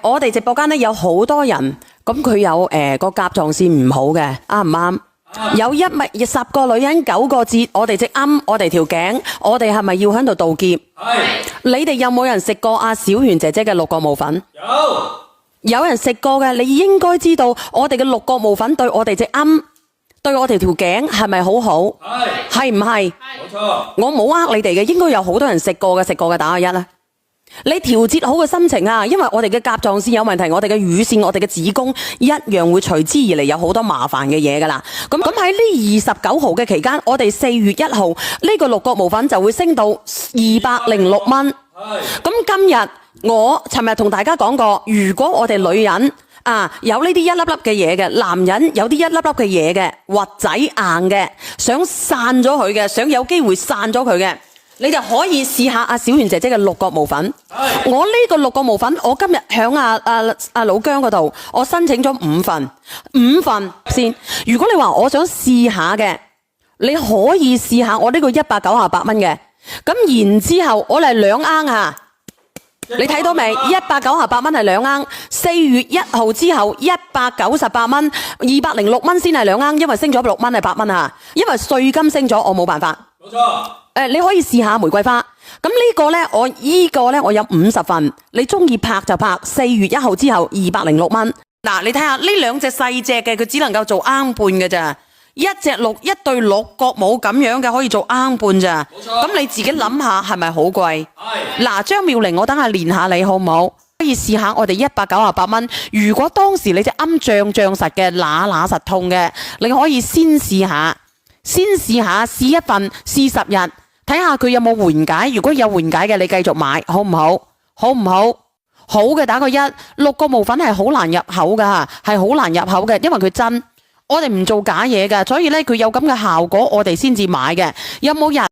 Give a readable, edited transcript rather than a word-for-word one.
我哋直播間咧有好多人，咁佢有個甲狀腺唔好嘅，啱唔啱？有10個女人9個折，我哋隻啱，我哋條頸，我哋係咪要喺度道歉？係。你哋有冇人食過阿小圓姐姐嘅6角母粉？有人食過嘅，你應該知道我哋嘅6角母粉對我哋隻啱，對我哋條頸係咪好好？係唔係？冇錯。我冇呃你哋嘅，應該有好多人食過嘅打個1啦。你調節好個心情啊，因為我哋嘅甲狀腺有問題，我哋嘅乳腺、我哋嘅子宮一樣會隨之而嚟有好多麻煩嘅嘢噶啦。咁喺呢29號嘅期間，我哋4月1號呢個6角母粉就會升到206蚊。咁今日我尋日同大家講過，如果我哋女人有呢啲一粒粒嘅嘢嘅，男人有啲一粒粒嘅嘢嘅，核仔硬嘅，想散咗佢嘅，想有機會散咗佢嘅，你就可以試下阿小圓姐姐嘅6角母粉。我呢個6角母粉，我今日響阿老姜嗰度，我申請咗5份先。如果你話我想試下嘅，你可以試下我呢個198蚊嘅。咁然之後我哋2盎啊，你睇到未？198蚊係2盎。4月1號之後198蚊，206蚊先係2盎，因為升咗6蚊係8蚊啊。因為稅金升咗，我冇辦法。冇錯。你可以試下玫瑰花。咁呢個呢，我有50份，你中意拍就拍。4月1號之後206蚊。嗱，你睇下呢2隻細隻嘅，佢只能夠做盎半嘅咋。一對6角母咁樣嘅可以做盎半咋。冇錯。咁你自己諗下係咪好貴？係。嗱，張妙玲，我等下練下你好唔好？可以試下我哋198蚊。如果當時你隻啱脹實嘅，乸實痛嘅，你可以先試下試一份，試10日，睇下佢有冇緩解。如果有緩解嘅，你繼續買，好唔好？好唔好？好嘅打個1。6角母粉係好難入口噶，係好難入口嘅，因為佢真，我哋唔做假嘢噶，所以咧佢有咁嘅效果，我哋先至買嘅。有冇人